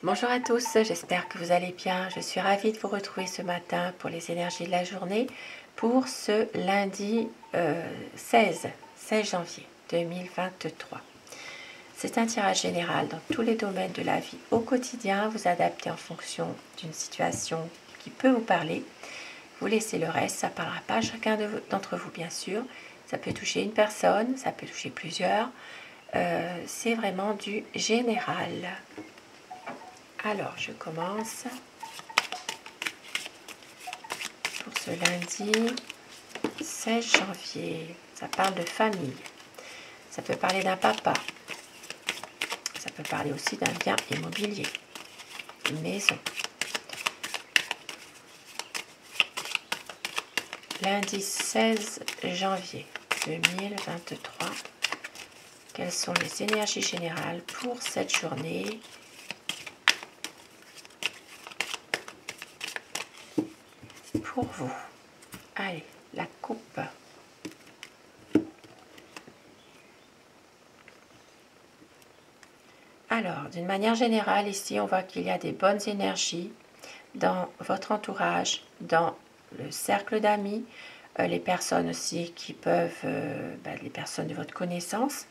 Bonjour à tous, j'espère que vous allez bien. Je suis ravie de vous retrouver ce matin pour les énergies de la journée pour ce lundi 16 janvier 2023. C'est un tirage général dans tous les domaines de la vie au quotidien. Vous adaptez en fonction d'une situation qui peut vous parler. Vous laissez le reste, ça ne parlera pas à chacun d'entre vous bien sûr. Ça peut toucher une personne, ça peut toucher plusieurs. C'est vraiment du général. Alors, je commence pour ce lundi 16 janvier. Ça parle de famille. Ça peut parler d'un papa. Ça peut parler aussi d'un bien immobilier, une maison. Lundi 16 janvier 2023. Quelles sont les énergies générales pour cette journée ? Pour vous. Allez, la coupe. Alors, d'une manière générale, ici, on voit qu'il y a des bonnes énergies dans votre entourage, dans le cercle d'amis, les personnes aussi qui peuvent, les personnes de votre connaissance.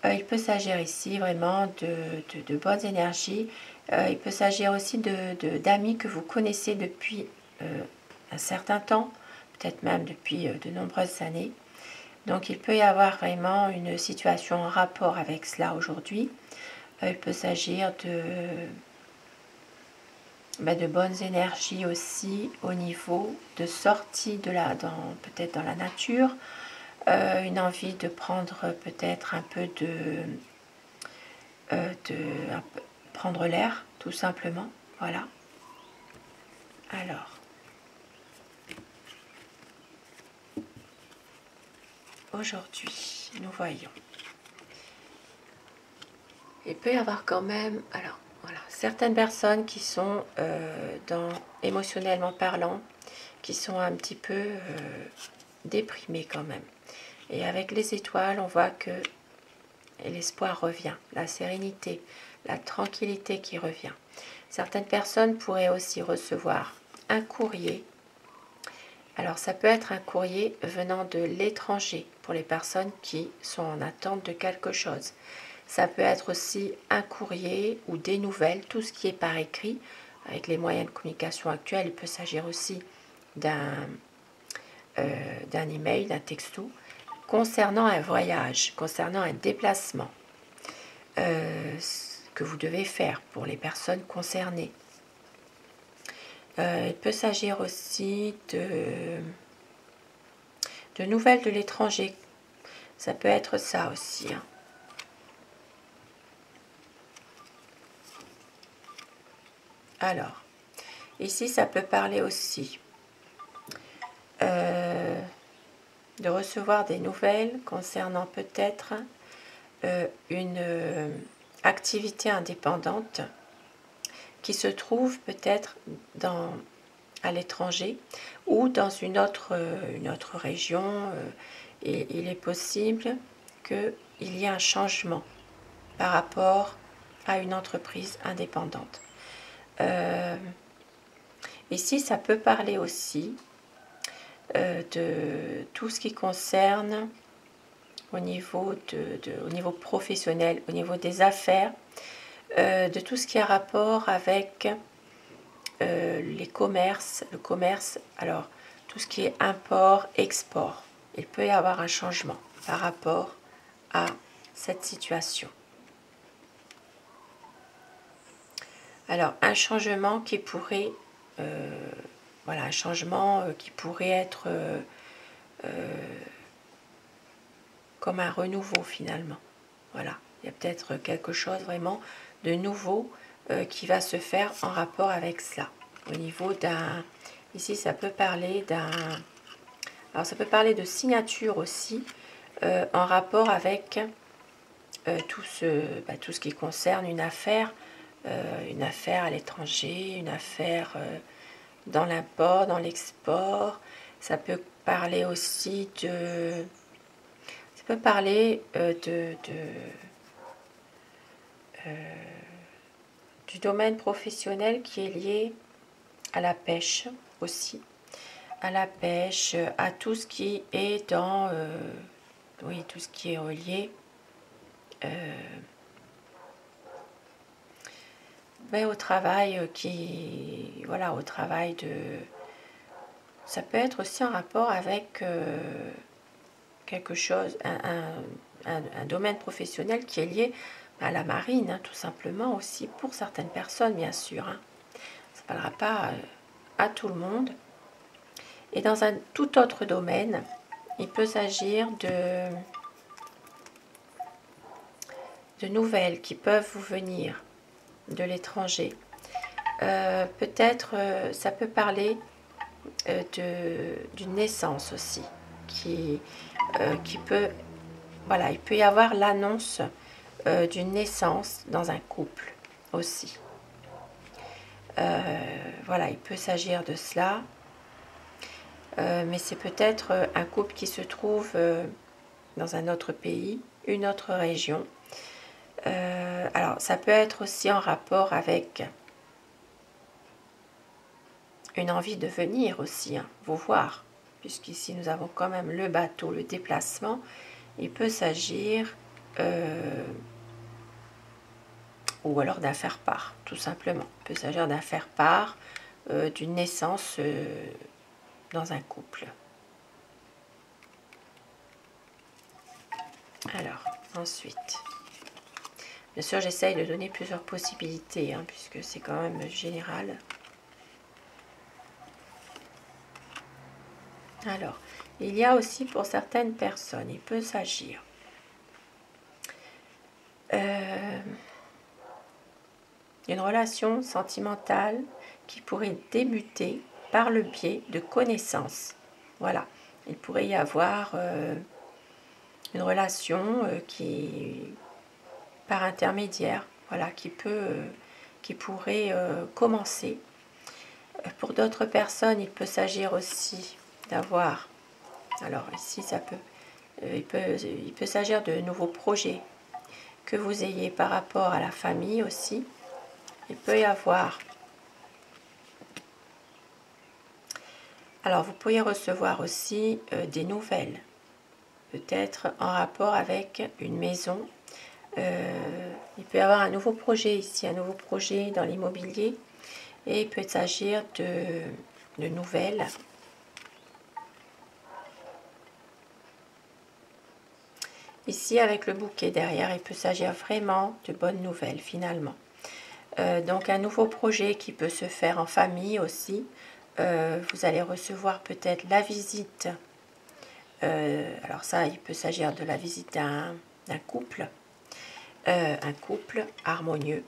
Il peut s'agir ici vraiment de bonnes énergies. Il peut s'agir aussi d'amis que vous connaissez depuis un certain temps, peut-être même depuis de nombreuses années. Donc il peut y avoir vraiment une situation en rapport avec cela aujourd'hui. Il peut s'agir de bonnes énergies aussi au niveau de sortie peut-être dans la nature, une envie de prendre peut-être un peu prendre l'air tout simplement, voilà. Alors, aujourd'hui, nous voyons. Il peut y avoir quand même, alors voilà, certaines personnes qui sont émotionnellement parlant, qui sont un petit peu déprimées quand même. Et avec les étoiles, on voit que l'espoir revient, la sérénité, la tranquillité qui revient. Certaines personnes pourraient aussi recevoir un courrier. Alors ça peut être un courrier venant de l'étranger pour les personnes qui sont en attente de quelque chose. Ça peut être aussi un courrier ou des nouvelles, tout ce qui est par écrit. Avec les moyens de communication actuels, il peut s'agir aussi d'un email, d'un texto, concernant un voyage, concernant un déplacement que vous devez faire pour les personnes concernées. Il peut s'agir aussi de nouvelles de l'étranger. Ça peut être ça aussi. Hein. Alors, ici, ça peut parler aussi de recevoir des nouvelles concernant peut-être une activité indépendante qui se trouve peut-être à l'étranger ou dans une autre région. Et il est possible qu'il y ait un changement par rapport à une entreprise indépendante. Ici, ça peut parler aussi de tout ce qui concerne au niveau professionnel, au niveau des affaires, de tout ce qui a rapport avec le commerce, alors tout ce qui est import, export. Il peut y avoir un changement par rapport à cette situation. Alors, un changement qui pourrait, être comme un renouveau finalement. Voilà, il y a peut-être quelque chose vraiment de nouveau qui va se faire en rapport avec cela. Au niveau ici ça peut parler alors ça peut parler de signature aussi, en rapport avec tout ce qui concerne une affaire à l'étranger, une affaire dans l'import, dans l'export. Ça peut parler aussi ça peut parler du domaine professionnel qui est lié à la pêche aussi, à la pêche, à tout ce qui est dans, oui, tout ce qui est relié au travail voilà, au travail de, ça peut être aussi en rapport avec quelque chose, un domaine professionnel qui est lié à la marine, hein, tout simplement aussi pour certaines personnes, bien sûr. Hein. Ça ne parlera pas à tout le monde. Et dans un tout autre domaine, il peut s'agir de nouvelles qui peuvent vous venir de l'étranger. Peut-être, ça peut parler d'une naissance aussi, qui peut, voilà, il peut y avoir l'annonce d'une naissance dans un couple aussi. Voilà, il peut s'agir de cela, mais c'est peut-être un couple qui se trouve dans un autre pays, une autre région. Alors, ça peut être aussi en rapport avec une envie de venir aussi, hein, vous voir, puisqu'ici nous avons quand même le bateau, le déplacement. Il peut s'agir ou alors d'un faire-part, tout simplement. Il peut s'agir d'un faire-part, d'une naissance dans un couple. Alors, ensuite, bien sûr, j'essaye de donner plusieurs possibilités, hein, puisque c'est quand même général. Alors, il y a aussi pour certaines personnes, il peut s'agir d'une relation sentimentale qui pourrait débuter par le biais de connaissances. Voilà, il pourrait y avoir une relation qui, par intermédiaire, voilà, qui pourrait commencer. Pour d'autres personnes, il peut s'agir aussi d'avoir, alors ici ça peut, il peut s'agir de nouveaux projets que vous ayez par rapport à la famille aussi. Il peut y avoir, alors vous pourriez recevoir aussi des nouvelles, peut-être en rapport avec une maison. Il peut y avoir un nouveau projet ici, un nouveau projet dans l'immobilier, et il peut s'agir de nouvelles. Ici, avec le bouquet derrière, il peut s'agir vraiment de bonnes nouvelles finalement. Donc un nouveau projet qui peut se faire en famille aussi. Vous allez recevoir peut-être la visite. Alors ça, il peut s'agir de la visite d'un couple. Un couple harmonieux,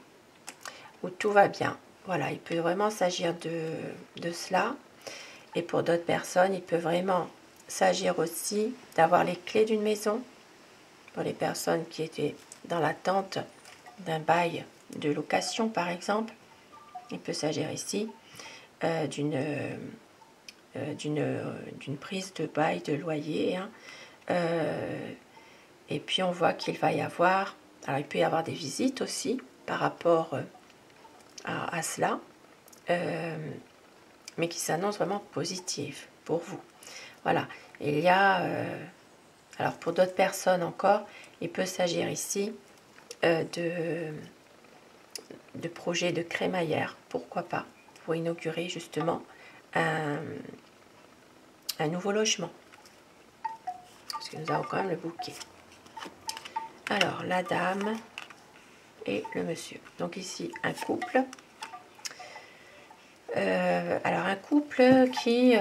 où tout va bien. Voilà, il peut vraiment s'agir de cela. Et pour d'autres personnes, il peut vraiment s'agir aussi d'avoir les clés d'une maison. Pour les personnes qui étaient dans l'attente d'un bail de location, par exemple, il peut s'agir ici d'une prise de bail de loyer. Hein. Et puis on voit qu'il va y avoir, alors il peut y avoir des visites aussi par rapport à cela, mais qui s'annoncent vraiment positives pour vous. Voilà, il y a, alors pour d'autres personnes encore, il peut s'agir ici de projets de crémaillère, pourquoi pas, pour inaugurer justement un nouveau logement. Parce que nous avons quand même le bouquet. Alors, la dame et le monsieur. Donc ici, un couple. Alors, un couple qui...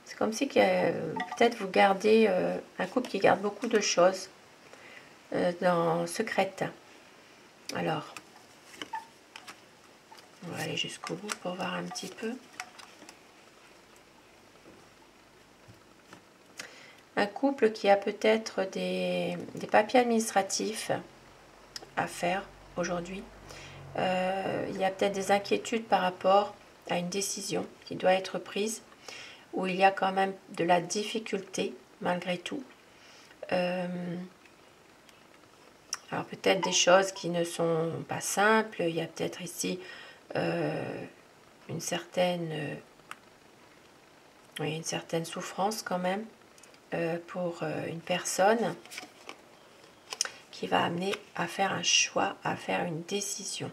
c'est comme si peut-être vous gardez... un couple qui garde beaucoup de choses secrètes. Alors, on va aller jusqu'au bout pour voir un petit peu. Un couple qui a peut-être des papiers administratifs à faire aujourd'hui. Il y a peut-être des inquiétudes par rapport à une décision qui doit être prise, où il y a quand même de la difficulté malgré tout. Alors peut-être des choses qui ne sont pas simples. Il y a peut-être ici une certaine souffrance quand même pour une personne qui va amener à faire un choix, à faire une décision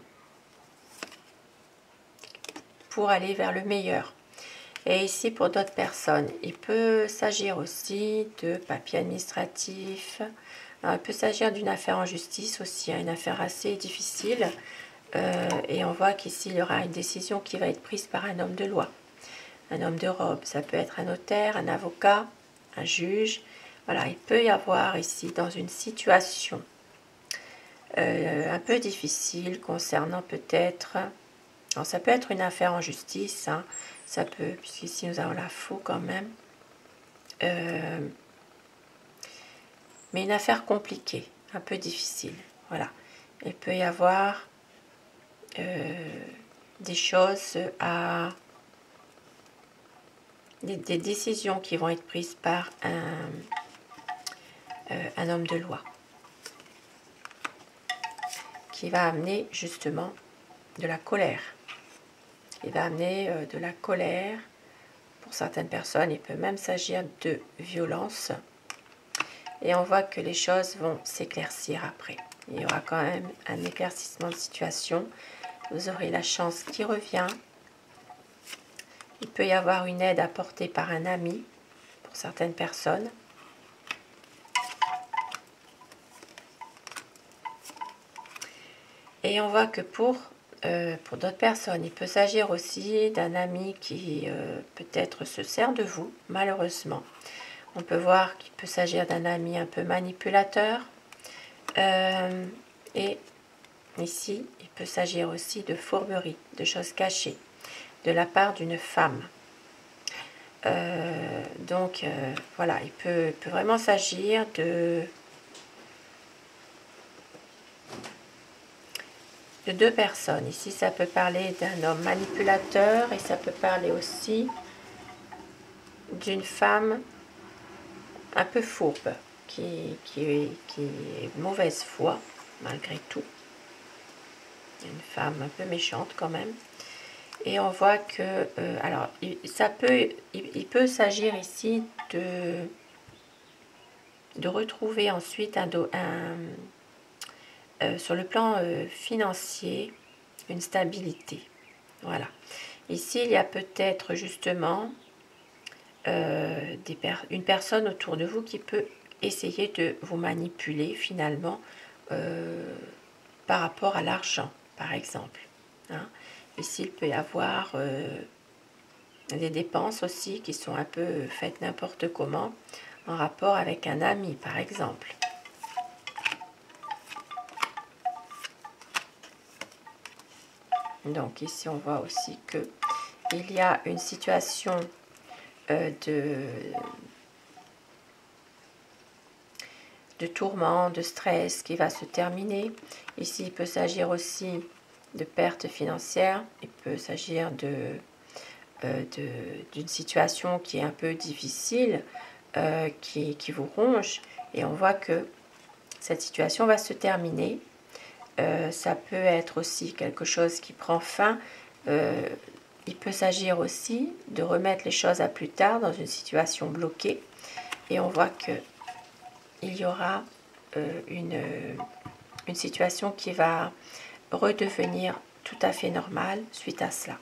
pour aller vers le meilleur. Et ici, pour d'autres personnes, il peut s'agir aussi de papiers administratifs. Il peut s'agir d'une affaire en justice aussi, une affaire assez difficile. Et on voit qu'ici, il y aura une décision qui va être prise par un homme de loi. Un homme de robe, ça peut être un notaire, un avocat, un juge. Voilà, il peut y avoir ici, dans une situation un peu difficile concernant peut-être... Alors, ça peut être une affaire en justice, hein, ça peut, puisqu'ici nous avons la faux quand même. Mais une affaire compliquée, un peu difficile. Voilà. Il peut y avoir des choses à... Des décisions qui vont être prises par un homme de loi. Qui va amener justement de la colère. Il va amener de la colère. Pour certaines personnes, il peut même s'agir de violence. Et on voit que les choses vont s'éclaircir après. Il y aura quand même un éclaircissement de situation. Vous aurez la chance qui revient. Il peut y avoir une aide apportée par un ami pour certaines personnes. Et on voit que pour d'autres personnes, il peut s'agir aussi d'un ami qui peut-être se sert de vous, malheureusement. On peut voir qu'il peut s'agir d'un ami un peu manipulateur. Et ici, il peut s'agir aussi de fourberie, de choses cachées, de la part d'une femme. Donc, voilà, il peut vraiment s'agir de deux personnes. Ici, ça peut parler d'un homme manipulateur et ça peut parler aussi d'une femme un peu fourbe, qui est mauvaise foi, malgré tout. Une femme un peu méchante quand même. Et on voit que, alors, il peut s'agir ici de retrouver ensuite sur le plan financier une stabilité. Voilà. Ici, il y a peut-être justement une personne autour de vous qui peut essayer de vous manipuler finalement par rapport à l'argent, par exemple. Hein. Ici, il peut y avoir des dépenses aussi qui sont un peu faites n'importe comment en rapport avec un ami, par exemple. Donc ici, on voit aussi que il y a une situation de tourment, de stress qui va se terminer. Ici, il peut s'agir aussi de pertes financières. Il peut s'agir d'une situation qui est un peu difficile, qui vous ronge. Et on voit que cette situation va se terminer. Ça peut être aussi quelque chose qui prend fin. Il peut s'agir aussi de remettre les choses à plus tard dans une situation bloquée. Et on voit que il y aura une situation qui va redevenir tout à fait normale suite à cela.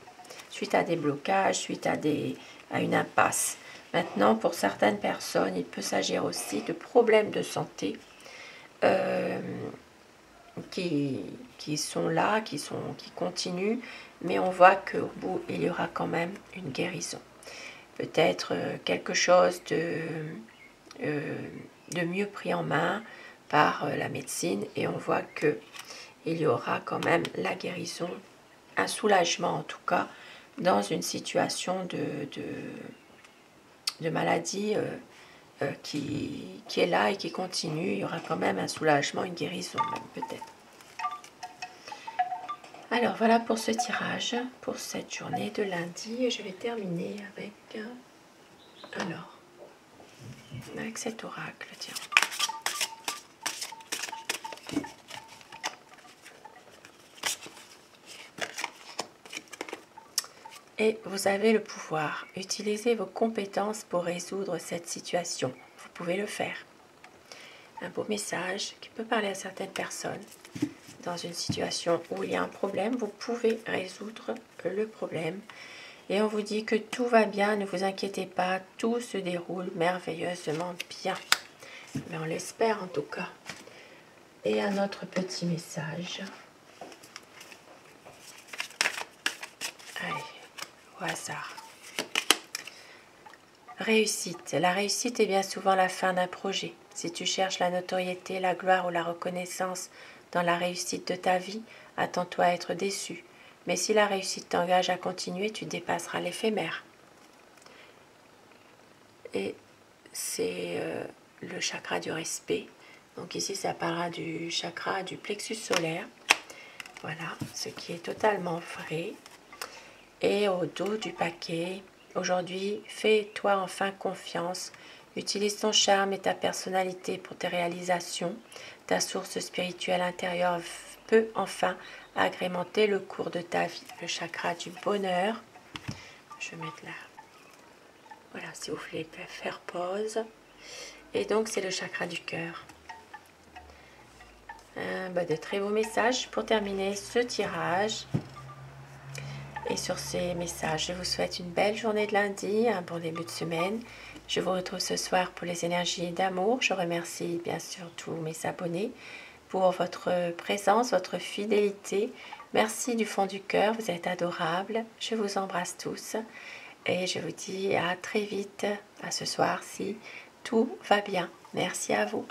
Suite à des blocages, suite à une impasse. Maintenant, pour certaines personnes, il peut s'agir aussi de problèmes de santé qui sont là, qui continuent, mais on voit qu'au bout, il y aura quand même une guérison. Peut-être quelque chose de mieux pris en main par la médecine, et on voit que il y aura quand même la guérison, un soulagement en tout cas, dans une situation de maladie qui est là et qui continue. Il y aura quand même un soulagement, une guérison même peut-être. Alors voilà pour ce tirage, pour cette journée de lundi. Et je vais terminer avec, avec cet oracle, tiens. Et vous avez le pouvoir. Utilisez vos compétences pour résoudre cette situation. Vous pouvez le faire. Un beau message qui peut parler à certaines personnes. Dans une situation où il y a un problème, vous pouvez résoudre le problème. Et on vous dit que tout va bien, ne vous inquiétez pas, tout se déroule merveilleusement bien. Mais on l'espère en tout cas. Et un autre petit message. Allez, au hasard. Réussite. La réussite est bien souvent la fin d'un projet. Si tu cherches la notoriété, la gloire ou la reconnaissance dans la réussite de ta vie, attends-toi à être déçu. Mais si la réussite t'engage à continuer, tu dépasseras l'éphémère. Et c'est le chakra du respect. Donc ici, ça parlera du chakra du plexus solaire. Voilà, ce qui est totalement vrai. Et au dos du paquet, aujourd'hui, fais-toi enfin confiance. Utilise ton charme et ta personnalité pour tes réalisations. Ta source spirituelle intérieure peut enfin agrémenter le cours de ta vie. Le chakra du bonheur. Je vais mettre là. Voilà, si vous voulez faire pause. Et donc, c'est le chakra du cœur. De très beaux messages pour terminer ce tirage. Et sur ces messages, je vous souhaite une belle journée de lundi, un bon début de semaine. Je vous retrouve ce soir pour les énergies d'amour. Je remercie bien sûr tous mes abonnés pour votre présence, votre fidélité. Merci du fond du cœur, vous êtes adorables. Je vous embrasse tous et je vous dis à très vite, à ce soir si tout va bien. Merci à vous.